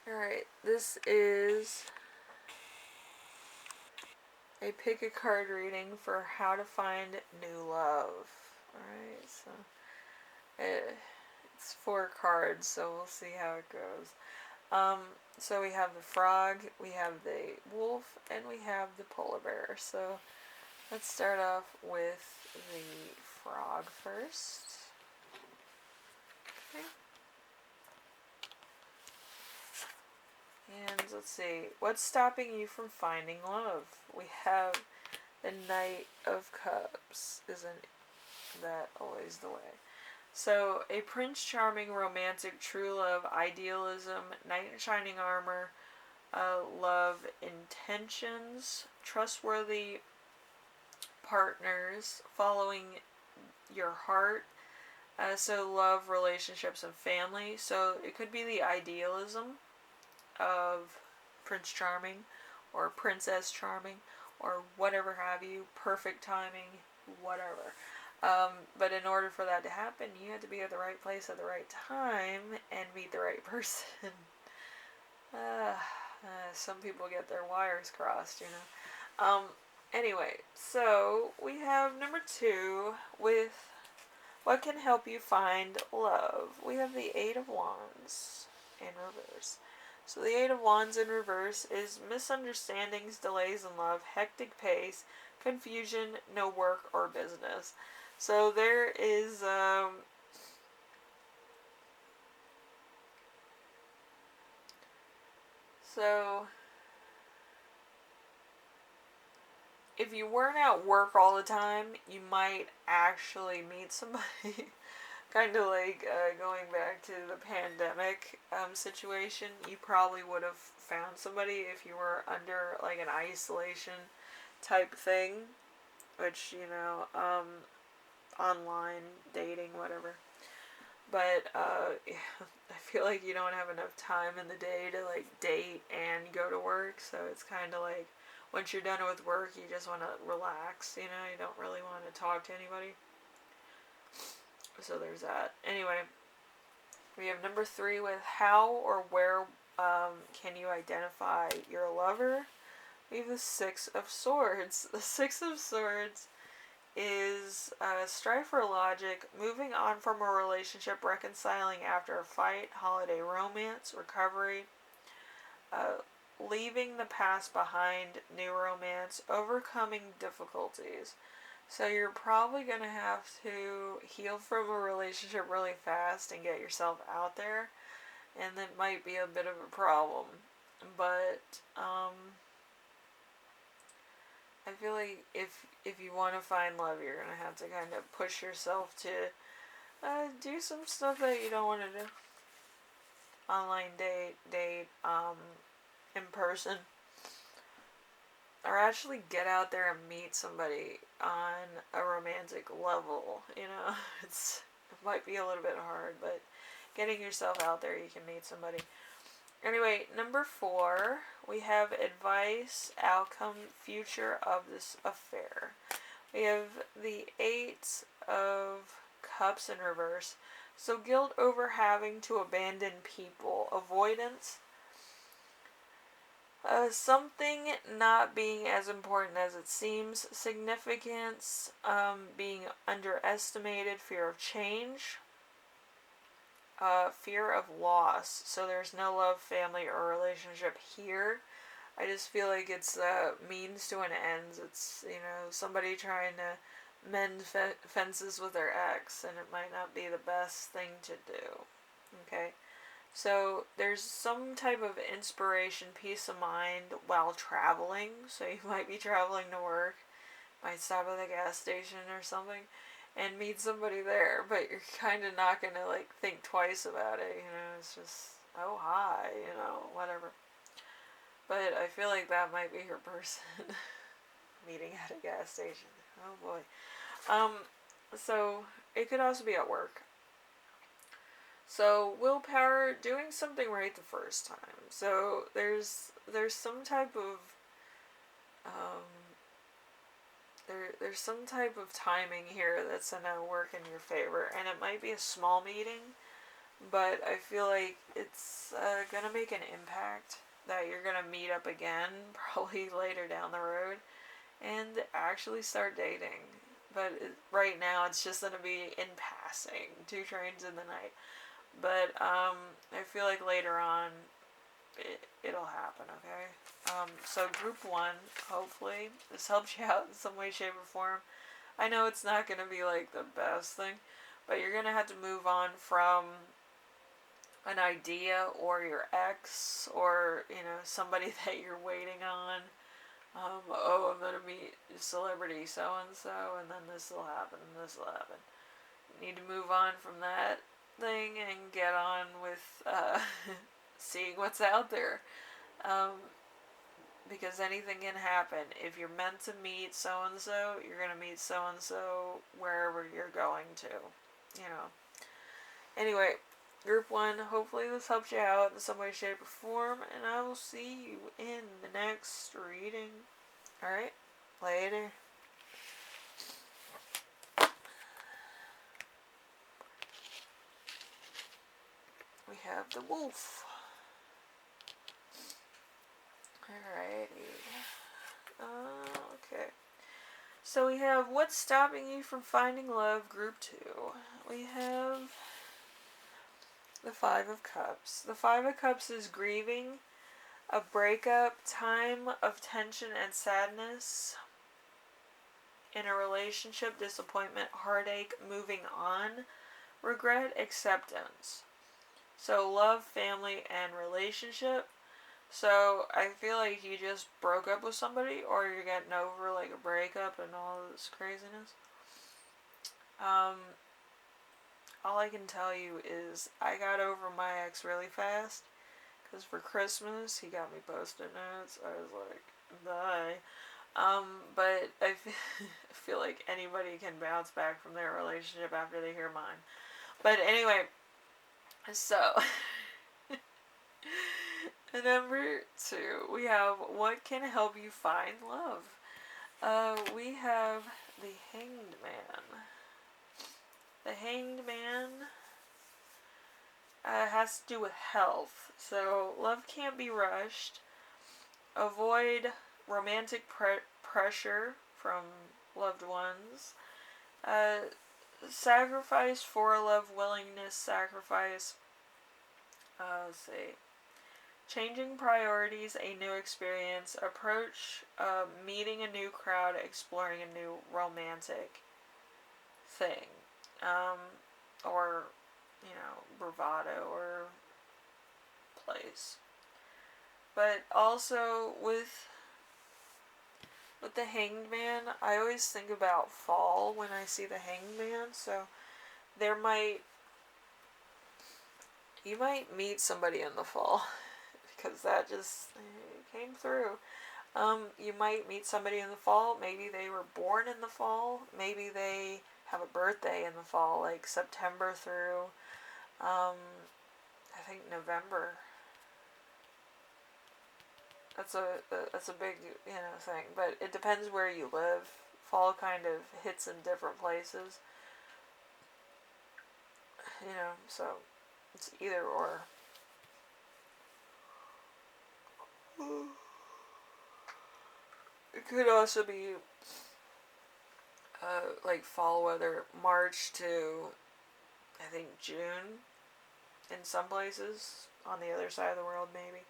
Alright, this is a pick a card reading for how to find new love. Alright, so it's 4 cards, so we'll see how it goes. So we have the frog, we have the wolf, and we have the polar bear. So let's start off with the frog first. Okay. And let's see, what's stopping you from finding love? We have the Knight of Cups. Isn't that always the way? So, a Prince Charming, romantic, true love, idealism, knight in shining armor, love, intentions, trustworthy partners, following your heart. So, love, relationships, and family. So, it could be the idealism of Prince Charming or Princess Charming or whatever have you, perfect timing, whatever. But in order for that to happen, you had to be at the right place at the right time and meet the right person. Some people get their wires crossed, you know. Anyway, so we have number 2 with what can help you find love. We have the 8 of Wands in reverse. So the 8 of Wands in reverse is misunderstandings, delays in love, hectic pace, confusion, no work or business. So there is so if you weren't at work all the time, you might actually meet somebody. Kind of like going back to the pandemic situation, you probably would have found somebody if you were under like an isolation type thing, which, you know, online dating, whatever. But I feel like you don't have enough time in the day to like date and go to work, so it's kind of like once you're done with work, you just want to relax, you know, you don't really want to talk to anybody. So there's that. Anyway, we have number 3 with how or where can you identify your lover? We have the 6 of Swords. The 6 of Swords is strive for logic, moving on from a relationship, reconciling after a fight, holiday romance, recovery, leaving the past behind, new romance, overcoming difficulties. So you're probably going to have to heal from a relationship really fast and get yourself out there. And that might be a bit of a problem. But I feel like if you want to find love, you're going to have to kind of push yourself to do some stuff that you don't want to do. Online date, in person. Or actually get out there and meet somebody on a romantic level, you know. It might be a little bit hard, but getting yourself out there, you can meet somebody. Anyway, number 4, we have advice, outcome, future of this affair. We have the 8 of Cups in reverse. So guilt over having to abandon people, avoidance, something not being as important as it seems, significance, being underestimated, fear of change, fear of loss. So there's no love, family, or relationship here. I just feel like it's means to an end. It's, you know, somebody trying to mend fences with their ex, and it might not be the best thing to do. Okay? So there's some type of inspiration, peace of mind while traveling. So you might be traveling to work, might stop at the gas station or something, and meet somebody there. But you're kind of not gonna like think twice about it. You know, it's just, oh hi, you know, whatever. But I feel like that might be her person. Meeting at a gas station. Oh boy. So it could also be at work. So willpower, doing something right the first time. So there's some type of there's some type of timing here that's gonna work in your favor, and it might be a small meeting, but I feel like it's gonna make an impact that you're gonna meet up again, probably later down the road, and actually start dating. But right now, it's just gonna be in passing, two trains in the night. But I feel like later on, it'll happen. Okay. So group one, hopefully this helps you out in some way, shape, or form. I know it's not gonna be like the best thing, but you're gonna have to move on from an idea or your ex or somebody that you're waiting on. Oh, I'm gonna meet celebrity so and so, and then this will happen, and this will happen. You need to move on from that thing and get on with seeing what's out there. Um, because anything can happen. If you're meant to meet so and so, you're gonna meet so and so wherever you're going to. You know. Anyway, group one, hopefully this helps you out in some way, shape, or form, and I will see you in the next reading. Alright? Later. We have the wolf. Alrighty. Okay. So we have what's stopping you from finding love, group 2. We have the Five of Cups. The Five of Cups is grieving, a breakup, time of tension and sadness in a relationship, disappointment, heartache, moving on, regret, acceptance. So love, family, and relationship. So I feel like you just broke up with somebody, or you're getting over like a breakup and all this craziness. All I can tell you is I got over my ex really fast, because for Christmas he got me post-it notes. I was like, bye. But I feel like anybody can bounce back from their relationship after they hear mine. But anyway, so number 2, we have what can help you find love. We have the Hanged Man. The Hanged Man has to do with health. So love can't be rushed. Avoid romantic pressure from loved ones. Sacrifice for love, willingness, sacrifice. Let's see. Changing priorities, a new experience, approach, meeting a new crowd, exploring a new romantic thing. Or, bravado or place. But also with the Hanged Man, I always think about fall when I see the Hanged Man, so you might meet somebody in the fall, because that just came through. You might meet somebody in the fall. Maybe they were born in the fall. Maybe they have a birthday in the fall, like September through, I think November. That's a big thing, but it depends where you live. Fall kind of hits in different places. So it's either or. It could also be like fall weather, March to I think June in some places, on the other side of the world maybe.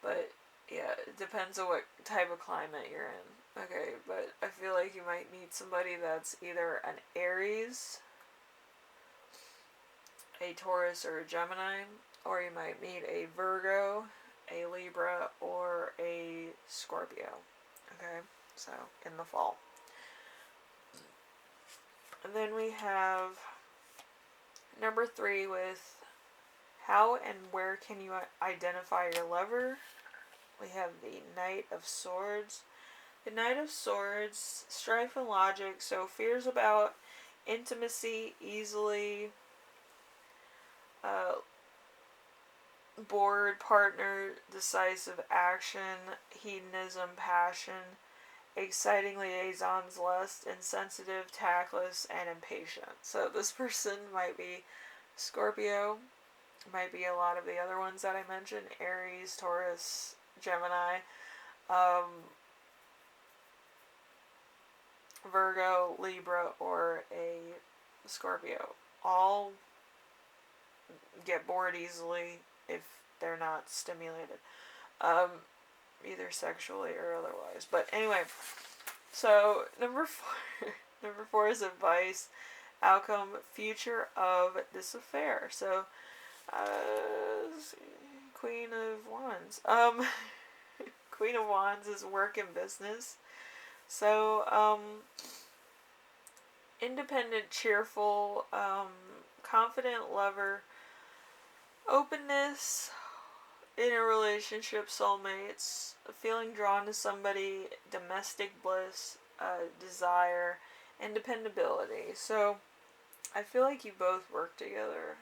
But yeah, it depends on what type of climate you're in. Okay, but I feel like you might meet somebody that's either an Aries, a Taurus, or a Gemini, or you might meet a Virgo, a Libra, or a Scorpio. Okay, so in the fall. And then we have number 3 with how and where can you identify your lover. We have the Knight of Swords. The Knight of Swords, strife and logic, so fears about intimacy, easily bored partner, decisive action, hedonism, passion, exciting liaisons, lust, insensitive, tactless, and impatient. So this person might be Scorpio, Might be a lot of the other ones that I mentioned: Aries, Taurus, Gemini, um, Virgo, Libra, or a Scorpio. All get bored easily if they're not stimulated, um, either sexually or otherwise. But anyway, so number 4, number 4 is advice, outcome, future of this affair. So, Queen of Wands. Queen of Wands is work and business. So, independent, cheerful, confident lover, openness in a relationship, soulmates, feeling drawn to somebody, domestic bliss, desire, and dependability. So, I feel like you both work together.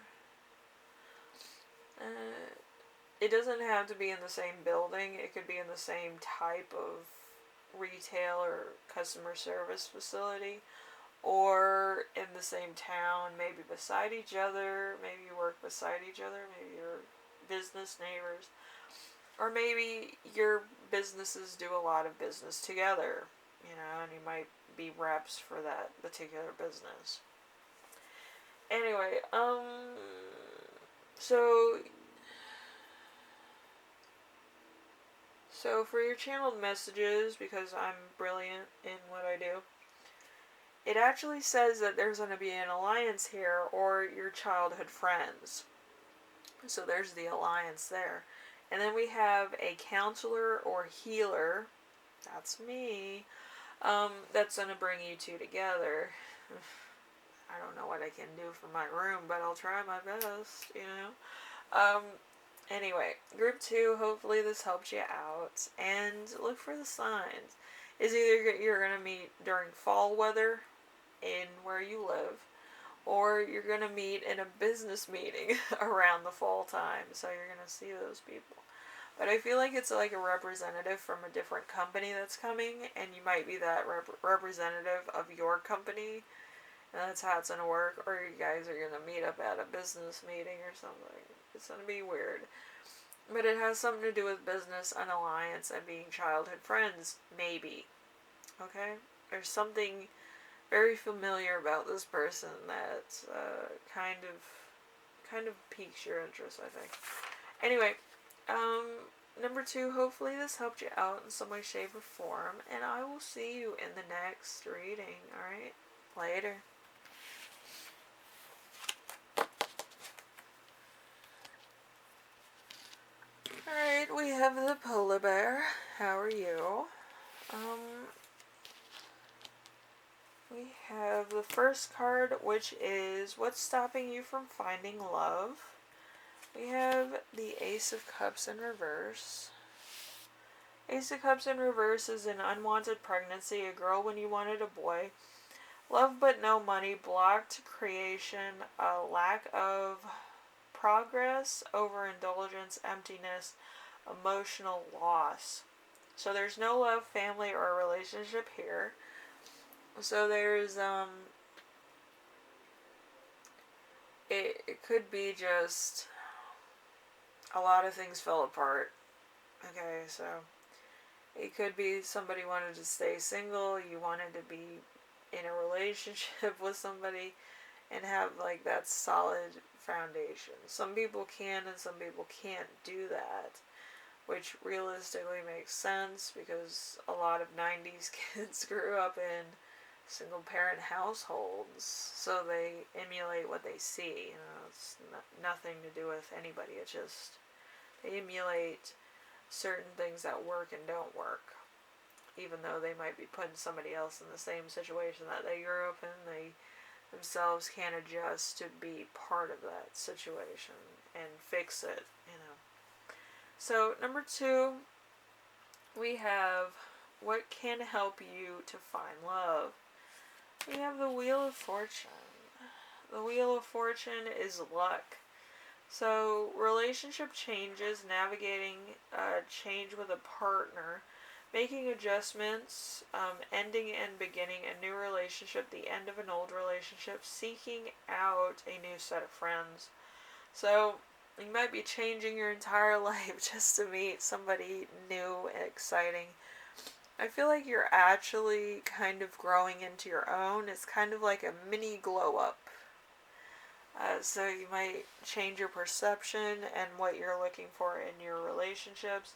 It doesn't have to be in the same building. It could be in the same type of retail or customer service facility, or in the same town, maybe beside each other. Maybe you work beside each other. Maybe you're business neighbors, or maybe your businesses do a lot of business together, and you might be reps for that particular business. Anyway, so for your channeled messages, because I'm brilliant in what I do, it actually says that there's going to be an alliance here, or your childhood friends. So there's the alliance there. And then we have a counselor or healer, that's me, that's going to bring you two together. I don't know what I can do for my room, but I'll try my best, Anyway, group 2, hopefully this helped you out. And look for the signs. Is either you're going to meet during fall weather in where you live, or you're going to meet in a business meeting around the fall time. So you're going to see those people. But I feel like it's like a representative from a different company that's coming, and you might be that representative of your company. And that's how it's going to work. Or you guys are going to meet up at a business meeting or something. It's going to be weird. But it has something to do with business, an alliance, and being childhood friends. Maybe. Okay? There's something very familiar about this person that kind of piques your interest, I think. Anyway, number 2, hopefully this helped you out in some way, shape, or form. And I will see you in the next reading. Alright? Later. Alright, we have the polar bear. How are you? We have the first card, which is what's stopping you from finding love. We have the Ace of Cups in reverse. Ace of Cups in reverse is an unwanted pregnancy, a girl when you wanted a boy, love but no money, blocked creation, a lack of progress, overindulgence, emptiness, emotional loss. So there's no love, family, or relationship here. So there's it could be just a lot of things fell apart. Okay, so it could be somebody wanted to stay single, you wanted to be in a relationship with somebody and have like that solid foundation. Some people can and some people can't do that, which realistically makes sense because a lot of 90s kids grew up in single parent households, so they emulate what they see. It's nothing to do with anybody. It's just they emulate certain things that work and don't work, even though they might be putting somebody else in the same situation that they grew up in. They themselves can't adjust to be part of that situation and fix it. So number 2, we have what can help you to find love. We have the Wheel of Fortune. The Wheel of Fortune is luck. So relationship changes, navigating change with a partner, making adjustments, ending and beginning a new relationship, the end of an old relationship, seeking out a new set of friends. So You might be changing your entire life just to meet somebody new and exciting. I feel like you're actually kind of growing into your own. It's kind of like a mini glow up. So you might change your perception and what you're looking for in your relationships,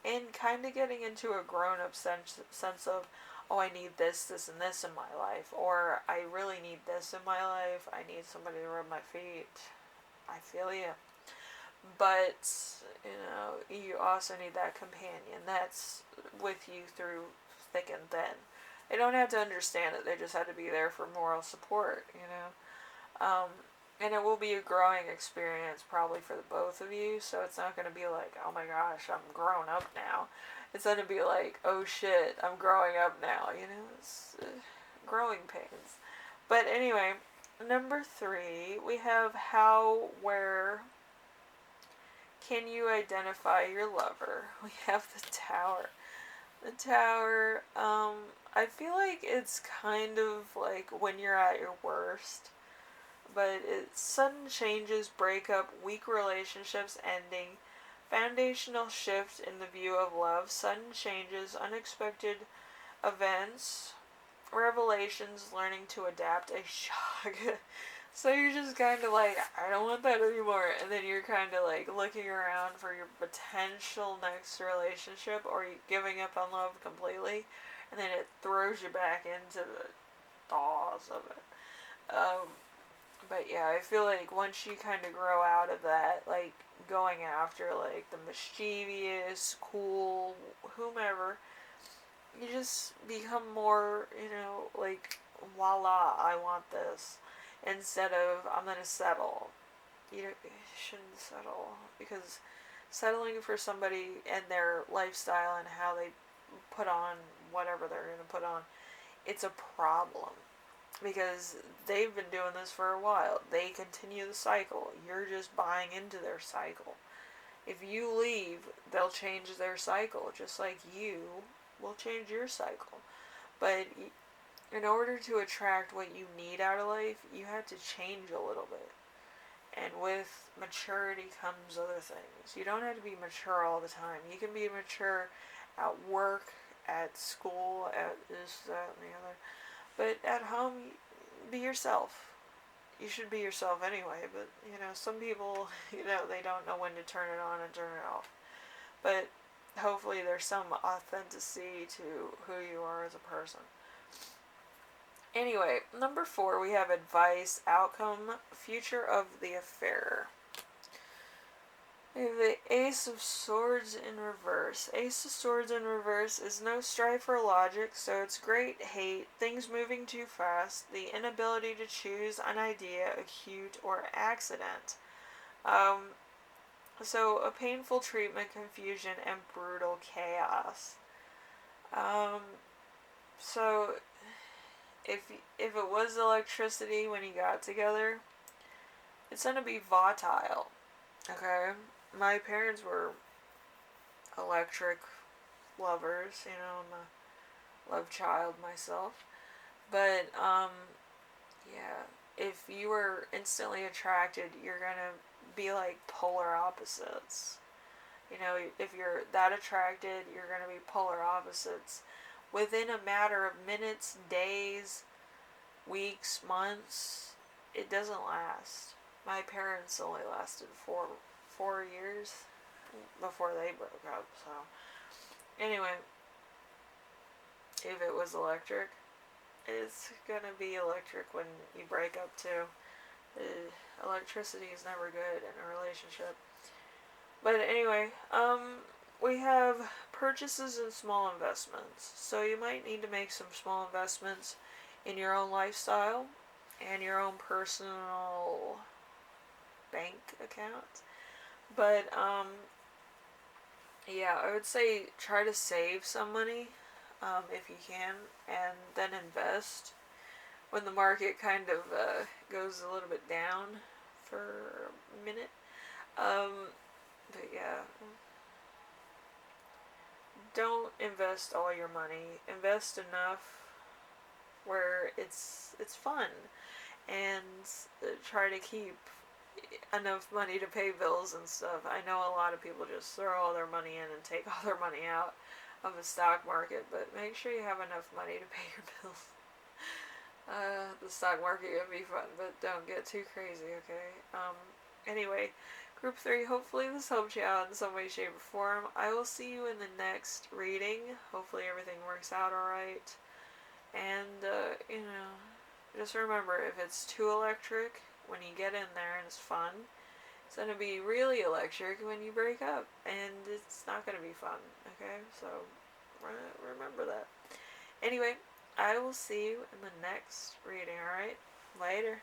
and kind of getting into a grown up sense of, oh, I need this, this, and this in my life, or I really need this in my life. I need somebody to rub my feet. I feel you. But, you also need that companion that's with you through thick and thin. They don't have to understand it, they just have to be there for moral support. And it will be a growing experience probably for the both of you, so it's not going to be like, oh my gosh, I'm grown up now. It's going to be like, oh shit, I'm growing up now, it's growing pains. But anyway, number 3, we have how, where, can you identify your lover? We have the Tower. The Tower, I feel like it's kind of like when you're at your worst. But it's sudden changes, breakup, weak relationships ending, foundational shift in the view of love, sudden changes, unexpected events, revelations, learning to adapt, a shock. So you're just kind of like, I don't want that anymore. And then you're kind of like looking around for your potential next relationship, or you giving up on love completely. And then it throws you back into the thaws of it. But yeah, I feel like once you kind of grow out of that, like going after like the mischievous, cool, whomever, you just become more, like, voila, I want this. Instead of, I'm gonna settle. You shouldn't settle, because settling for somebody and their lifestyle and how they put on whatever they're gonna put on, it's a problem. Because they've been doing this for a while. They continue the cycle. You're just buying into their cycle. If you leave, they'll change their cycle, just like you will change your cycle. But in order to attract what you need out of life, you have to change a little bit. And with maturity comes other things. You don't have to be mature all the time. You can be mature at work, at school, at this, that, and the other. But at home, be yourself. You should be yourself anyway, but, some people, they don't know when to turn it on and turn it off. But hopefully there's some authenticity to who you are as a person. Anyway, number 4, we have advice, outcome, future of the affair. We have the Ace of Swords in reverse. Ace of Swords in reverse is no strife or logic, so it's great hate, things moving too fast, the inability to choose an idea, acute, or accident. So a painful treatment, confusion, and brutal chaos. So if it was electricity when you got together, it's gonna be volatile. Okay? My parents were electric lovers, I'm a love child myself. But, yeah, if you were instantly attracted, you're gonna be like polar opposites. If you're that attracted, you're gonna be polar opposites. Within a matter of minutes, days, weeks, months, it doesn't last. My parents only lasted 4 years before they broke up. So anyway, if it was electric, it's gonna be electric when you break up too. Electricity is never good in a relationship. But anyway, we have purchases and small investments. So you might need to make some small investments in your own lifestyle and your own personal bank account. But yeah, I would say try to save some money if you can, and then invest when the market kind of goes a little bit down for a minute. But yeah, don't invest all your money. Invest enough where it's fun, and try to keep enough money to pay bills and stuff. I know a lot of people just throw all their money in and take all their money out of the stock market, but make sure you have enough money to pay your bills. The stock market can be fun, but don't get too crazy, okay? Anyway, Group 3, hopefully this helped you out in some way, shape, or form. I will see you in the next reading. Hopefully everything works out alright. And, just remember, if it's too electric, when you get in there and it's fun, it's going to be really electric when you break up. And it's not going to be fun, okay? So, remember that. Anyway, I will see you in the next reading, alright? Later.